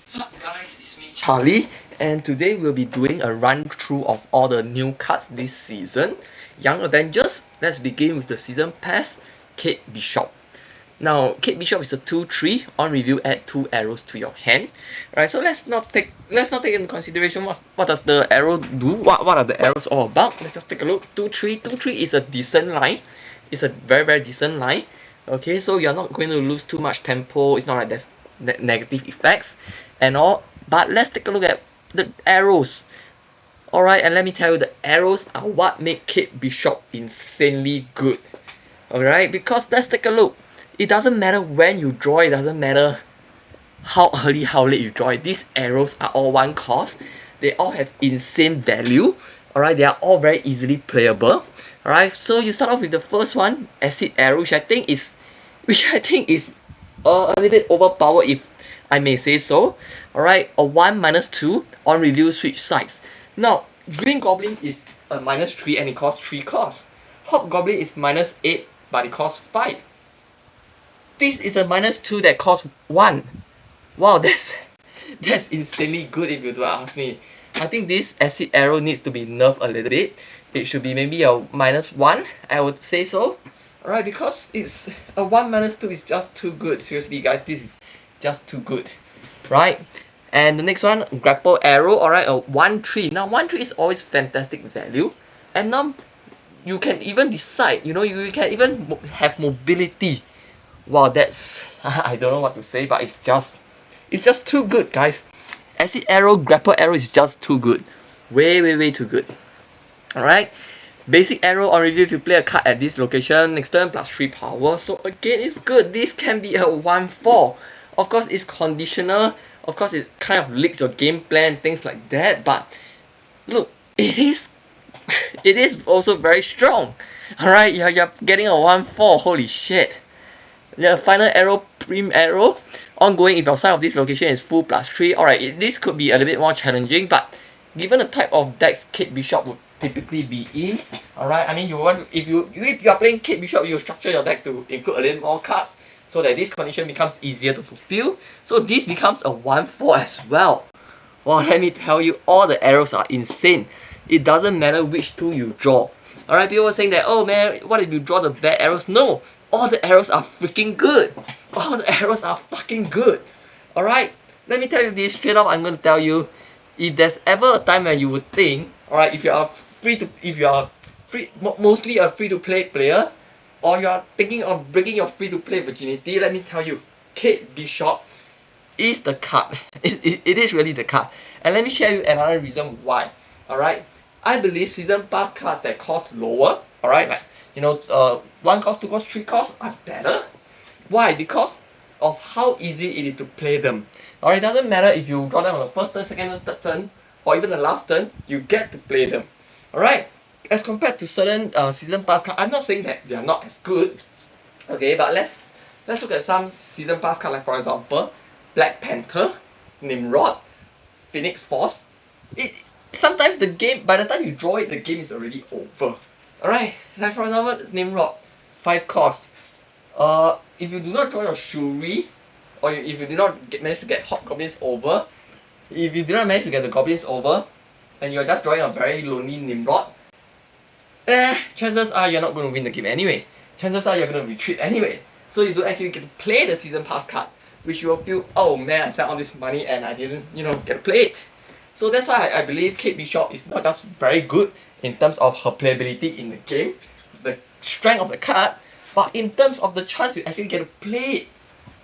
What's up guys, it's me Charlie, and today we'll be doing a run through of all the new cards this season. Young Avengers, let's begin with the season pass, Kate Bishop. Now, Kate Bishop is a 2/3. On review, add 2 arrows to your hand. Alright, so let's not take into consideration what does the arrow do, what are the arrows all about. Let's just take a look. 2/3. 2/3 is a decent line. It's a very decent line. Okay, so you're not going to lose too much tempo. It's not like there's negative effects and all, but let's take a look at the arrows. Alright, and let me tell you, the arrows are what make Kate Bishop insanely good. Alright, because let's take a look. It doesn't matter when you draw, it doesn't matter how early, how late you draw it. These arrows are all one cost. They all have insane value. Alright, they are all very easily playable. Alright, so you start off with the first one, Acid Arrow, which I think is a little bit overpowered, if I may say so. Alright, a 1/2 on review, switch sides. Now, Green Goblin is a -3 and it costs 3 costs. Hobgoblin is -8 but it costs 5. This is a -2 that costs 1. Wow, that's insanely good if you do ask me. I think this Acid Arrow needs to be nerfed a little bit. It should be maybe a -1, I would say so. Alright, because it's a 1/2 is just too good. Seriously guys, this is just too good. Right? And the next one, Grapple Arrow, alright, a 1/3. Now 1/3 is always fantastic value. And now you can even decide, you can even have mobility. Wow, that's I don't know what to say, but it's just too good, guys. Acid Arrow, Grapple Arrow is just too good. Way too good. Alright. Basic Arrow on review, if you play a card at this location, next turn +3 power. So again, it's good. This can be a 1/4. Of course, it's conditional. Of course, it kind of leaks your game plan, things like that. But look, it is also very strong. Alright, you're getting a 1/4. Holy shit. The final arrow, Prim Arrow. Ongoing, if your side of this location is full +3. Alright, this could be a little bit more challenging, but given the type of decks Kate Bishop would typically be in, alright, I mean, if you are playing Kate Bishop, you structure your deck to include a little more cards so that this condition becomes easier to fulfill. So this becomes a 1/4 as well. Well, let me tell you, all the arrows are insane. It doesn't matter which two you draw. Alright, people are saying that, oh man, what if you draw the bad arrows? No, all the arrows are freaking good. All the arrows are fucking good. Alright, let me tell you this straight up. I'm going to tell you, if there's ever a time when you would think, alright, if you are mostly a free-to-play player, or you are thinking of breaking your free-to-play virginity, let me tell you, Kate Bishop is the card. It is really the card. And let me share you another reason why. Alright, I believe season pass cards that cost lower, alright, like 1 cost, 2 cost, 3 cost are better. Why? Because of how easy it is to play them. Alright, it doesn't matter if you draw them on the first turn, second turn, third turn, or even the last turn, you get to play them. Alright, as compared to certain season pass cards, I'm not saying that they are not as good. Okay, but let's look at some season pass cards, like for example, Black Panther, Nimrod, Phoenix Force. Sometimes the game, by the time you draw it, the game is already over. Alright, like for example, Nimrod, 5 cost. If you do not draw your Shuri, or if you do not manage to get Hobgoblins over, if you do not manage to get the Goblins over, and you're just drawing a very lonely Nimrod, chances are you're not going to win the game anyway. Chances are you're going to retreat anyway. So you don't actually get to play the season pass card, which you will feel, oh man, I spent all this money and I didn't, get to play it. So that's why I believe Kate Bishop is not just very good in terms of her playability in the game, the strength of the card, but in terms of the chance you actually get to play it.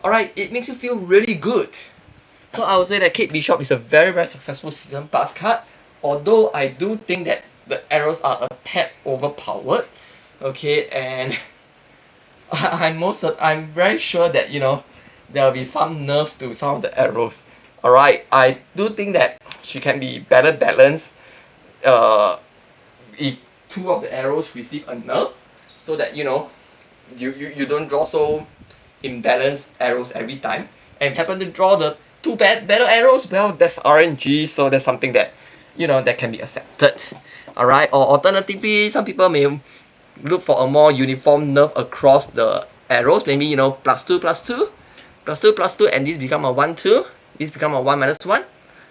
Alright, it makes you feel really good. So I would say that Kate Bishop is a very successful season pass card, although I do think that the arrows are a tad overpowered. Okay, and I'm very sure that there will be some nerfs to some of the arrows. Alright, I do think that she can be better balanced if 2 of the arrows receive a nerf, so that you don't draw so imbalanced arrows every time. And if you happen to draw the 2 better arrows, well, that's RNG, so that's something that that can be accepted. Alright, or alternatively, some people may look for a more uniform nerf across the arrows, maybe +2/+2, +2/+2, and this become a 1/2. this become a 1 minus 1,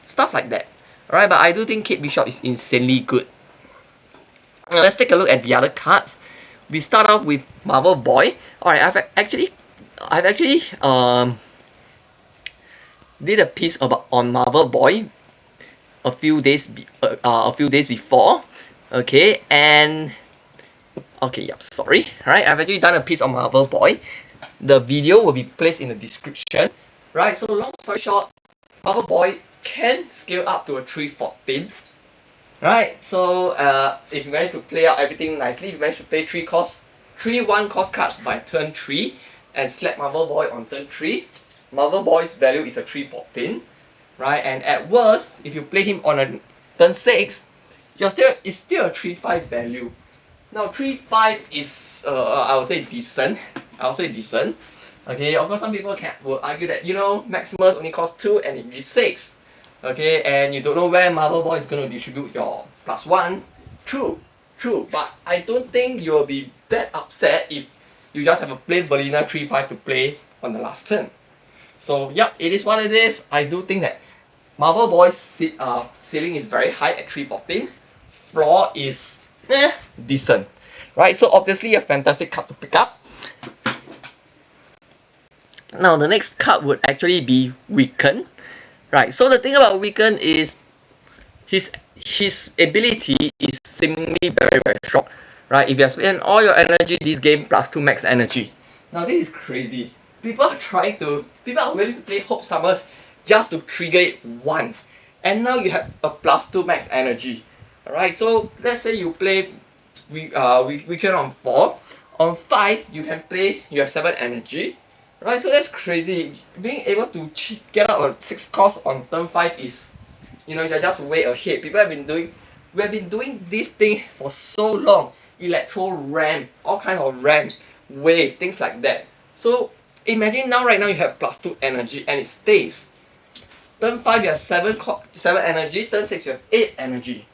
stuff like that. Alright, but I do think Kate Bishop is insanely good. Now let's take a look at the other cards. We start off with Marvel Boy. Alright, I've actually did a piece on Marvel Boy a few days before. Okay, and okay, yep, sorry. Alright, I've actually done a piece on Marvel Boy. The video will be placed in the description. Right, so long story short, Marvel Boy can scale up to a 314. Right, so if you manage to play out everything nicely, if you manage to play 3 1 cost cards by turn 3 and slap Marvel Boy on turn 3, Marvel Boy's value is a 314. Right, and at worst, if you play him on a turn 6, it's still a 3-5 value. Now 3-5 is I would say decent. Okay, of course some people will argue that, you know, Maximus only costs 2 and it gives 6. Okay, and you don't know where Marvel Boy is going to distribute your +1. True, but I don't think you'll be that upset if you just have a plain vanilla 3-5 to play on the last turn. So yep, it is what it is. I do think that Marvel Boy's ceiling is very high at 314. Floor is decent. Right, so obviously a fantastic card to pick up. Now the next card would actually be Weaken. Right, so the thing about Weaken is his ability is seemingly very strong. Right, if you spend all your energy this game +2 max energy. Now this is crazy. People are willing to play Hope Summers just to trigger it once. And now you have a +2 max energy. Alright, so let's say you play Weaken on 4. On 5 you have 7 energy. Right, so that's crazy. Being able to get out a 6 cost on turn 5 is, you know, you're just way ahead. We have been doing this thing for so long. Electro Ram, all kinds of Rams, Wave, things like that. So imagine right now you have +2 energy and it stays. Turn 5 you have 7 energy, turn 6 you have 8 energy.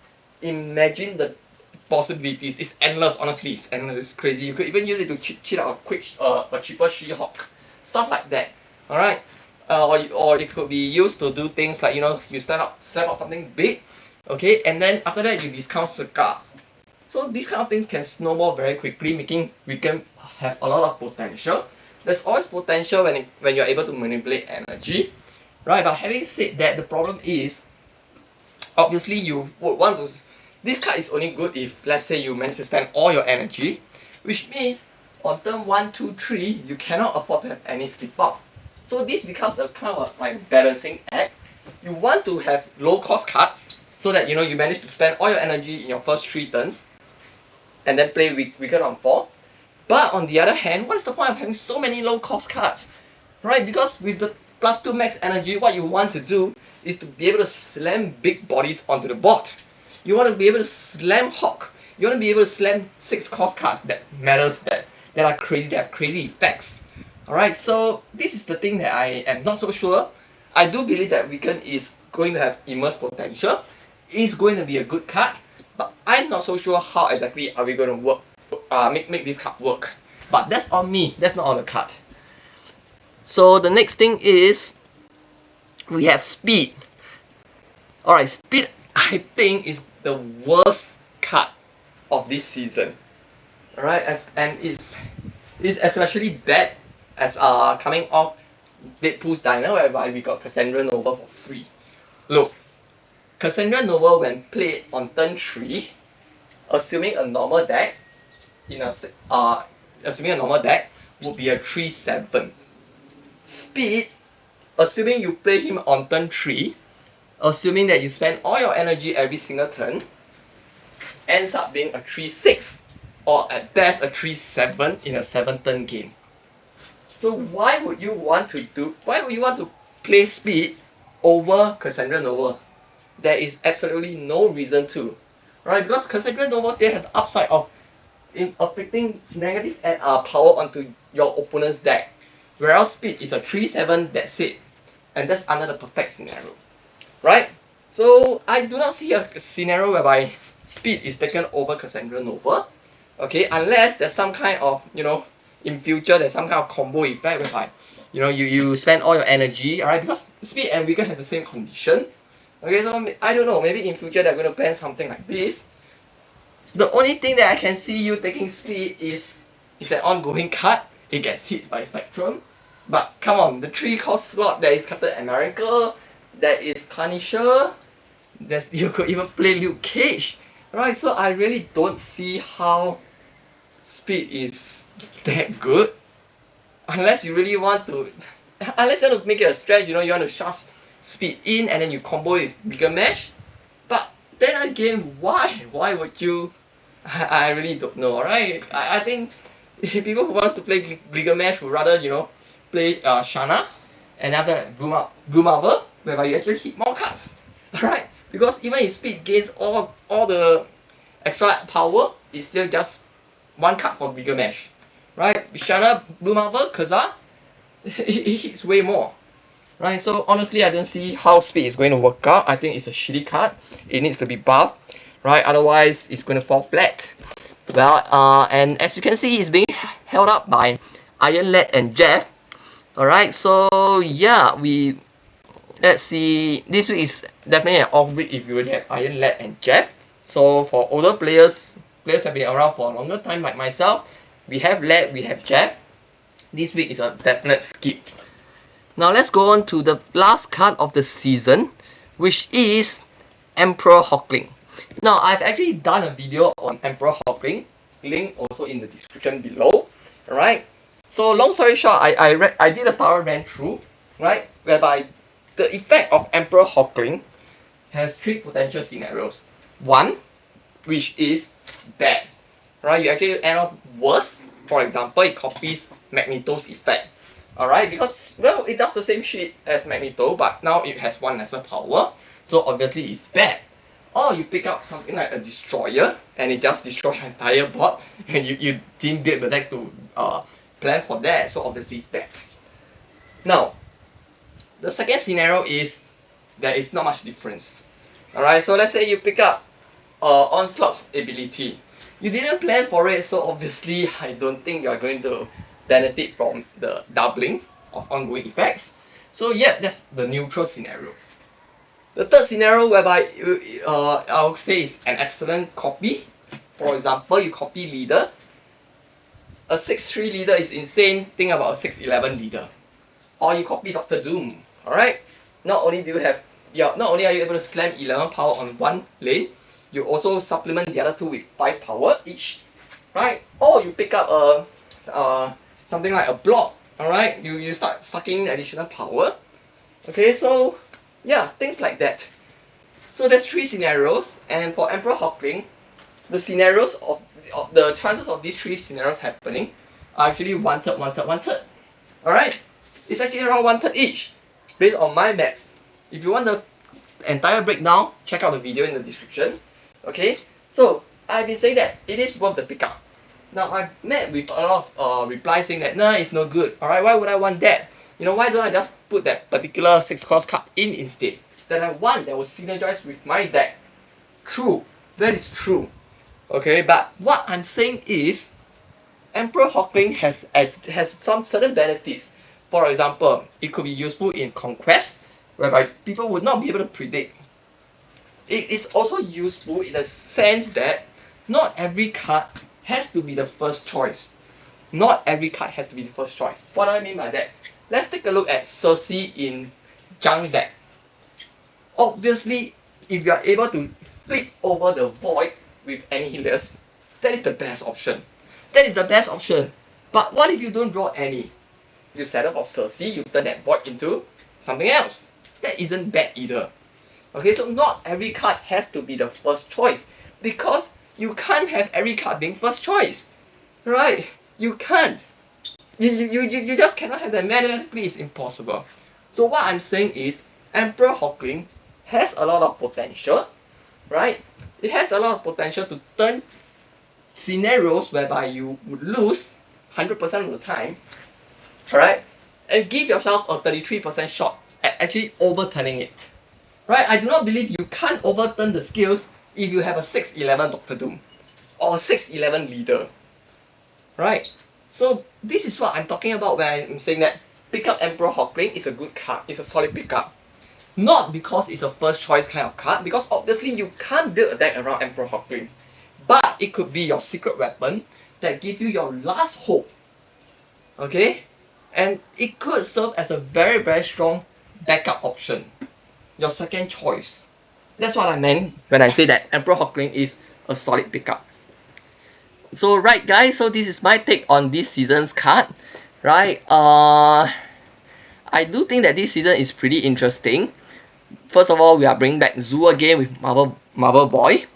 Imagine the possibilities. It's endless, honestly, it's endless, it's crazy. You could even use it to cheat out a cheaper She-Hulk. Stuff like that. Alright? Or it could be used to do things like, you know, you step out something big, okay, and then after that you discount the card. So these kind of things can snowball very quickly, making Weaken have a lot of potential. There's always potential when you're able to manipulate energy. Right, but having said that, the problem is, obviously you would want to, this card is only good if, let's say, you manage to spend all your energy, which means on turn 1, 2, 3, you cannot afford to have any slip up. So this becomes a kind of like balancing act. You want to have low cost cards so that, you know, you manage to spend all your energy in your first 3 turns and then play Weaken on 4. But on the other hand, what is the point of having so many low cost cards? Right, because with the +2 max energy, what you want to do is to be able to slam big bodies onto the board. You want to be able to slam Hawk. You want to be able to slam 6 cost cards that matters, that are crazy, that have crazy effects. Alright, so this is the thing that I am not so sure. I do believe that Weaken is going to have immense potential. It's going to be a good card, but I'm not so sure how exactly are we going to make this card work. But that's on me, that's not on the card. So the next thing is we have Speed. Alright, Speed I think is the worst card of this season. Alright, and it's especially bad as coming off Deadpool's Diner, whereby we got Cassandra Nova for free. Look, Cassandra Nova when played on turn 3, assuming a normal deck, would be a 3-7. Speed, assuming you play him on turn 3, assuming that you spend all your energy every single turn, ends up being a 3-6, or at best a 3-7 in a 7-turn game. So why would you want to play Speed over Cassandra Nova? There is absolutely no reason to, right? Because Cassandra Nova still has the upside of affecting negative power onto your opponent's deck, whereas Speed is a 3-7, that's it, and that's under the perfect scenario, right? So I do not see a scenario whereby Speed is taken over Cassandra Nova, okay, unless there's some kind of, you know, in future there's some kind of combo effect whereby you spend all your energy, alright, because speed and vigor has the same condition. Okay, so I don't know, maybe in future they're going to plan something like this. The only thing that I can see you taking speed is an ongoing cut. It gets hit by Spectrum. But come on, the 3-cost slot, there is Captain America, there is Punisher, you could even play Luke Cage. Right, so I really don't see how speed is that good. Unless you really want to, unless you want to make it a stretch, you want to shove speed in and then you combo it with bigger mesh. But then again, why? Why would you? I really don't know, alright? I think people who want to play bigger mesh would rather, play Shanna and after Blue Marvel, whereby you actually hit more cards. Alright? Because even if speed gains all the extra power, it's still just one card for bigger mesh. Right? Shanna, Blue Marvel, Kaza, it hits way more. Right? So honestly, I don't see how speed is going to work out. I think it's a shitty card. It needs to be buffed. Right? Otherwise, it's going to fall flat. Well, and as you can see, it's being held up by Iron Lad and Jeff. Alright, so yeah, let's see. This week is definitely an off week if you already have Iron Lad and Jeff. So for older players have been around for a longer time like myself, we have Lad, we have Jeff. This week is a definite skip. Now let's go on to the last card of the season, which is Emperor Hawkling. Now I've actually done a video on Emperor Hawkling, link also in the description below. Alright, so long story short, I did a thorough run through, right, whereby the effect of Emperor Hawkling has 3 potential scenarios. One, which is bad, right? You actually end up worse. For example, it copies Magneto's effect, alright, because, well, it does the same shit as Magneto, but now it has 1 lesser power, so obviously it's bad. Or you pick up something like a Destroyer, and it just destroys your entire board, and you didn't build the deck to plan for that, so obviously it's bad. Now, the second scenario is there is not much difference. Alright, so let's say you pick up Onslaught's ability. You didn't plan for it, so obviously I don't think you're going to benefit from the doubling of ongoing effects. So yeah, that's the neutral scenario. The third scenario whereby I would say is an excellent copy. For example, you copy leader. A 6-3 leader is insane. Think about a 6-11 leader. Or you copy Doctor Doom. Alright? Not only are you able to slam 11 power on one lane, you also supplement the other 2 with 5 power each. Right? Or you pick up something like a block. Alright? You start sucking additional power. Okay, so yeah, things like that. So there's 3 scenarios, and for Emperor Hawkling, the scenarios of the chances of these 3 scenarios happening are actually 1/3, 1/3, 1/3. Alright? It's actually around 1/3 each, based on my maths. If you want the entire breakdown, check out the video in the description. Okay? So I've been saying that it is worth the pickup. Now I've met with a lot of replies saying that nah, it's no good. Alright, why would I want that? Why don't I just put that particular 6-cost card in instead? That I want that will synergize with my deck. True, that is true. Okay, but what I'm saying is, Emperor Hawkling has some certain benefits. For example, it could be useful in Conquest, whereby people would not be able to predict. It is also useful in the sense that not every card has to be the first choice. Not every card has to be the first choice. What do I mean by that? Let's take a look at Cersei in Junk deck. Obviously, if you are able to flip over the Void with Annihilus, that is the best option. That is the best option. But what if you don't draw any? You settle for Cersei, you turn that Void into something else. That isn't bad either. Okay, so not every card has to be the first choice, because you can't have every card being first choice. Right? You can't. You just cannot have that. Mathematically, it's impossible. So what I'm saying is, Emperor Hawkling has a lot of potential, right? It has a lot of potential to turn scenarios whereby you would lose 100% of the time, alright, and give yourself a 33% shot at actually overturning it. Right? I do not believe you can't overturn the skills if you have a 6-11 Doctor Doom or a 6-11 leader. Right? So this is what I'm talking about when I'm saying that pick up Emperor Hawkling is a good card. It's a solid pickup. Not because it's a first choice kind of card, because obviously you can't build a deck around Emperor Hawkling. But it could be your secret weapon that gives you your last hope. Okay? And it could serve as a very, very strong backup option. Your second choice. That's what I meant when I say that Emperor Hawkling is a solid pickup. So right guys, so this is my take on this season's card. Right? I do think that this season is pretty interesting. First of all, we are bringing back Zoo again with Marvel Boy.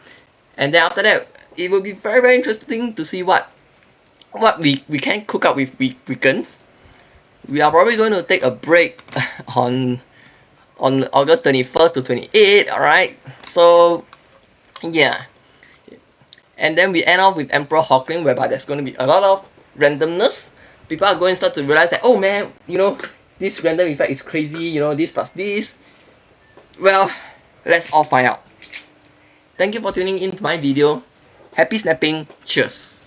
And then after that, it will be very, very interesting to see what we can cook up with Weekend. We are probably going to take a break on August 21st to 28th, alright? So, yeah. And then we end off with Emperor Hawkling, whereby there's going to be a lot of randomness. People are going to start to realize that, oh man, you know, this random effect is crazy, you know, this plus this. Well, let's all find out. Thank you for tuning in to my video. Happy snapping. Cheers.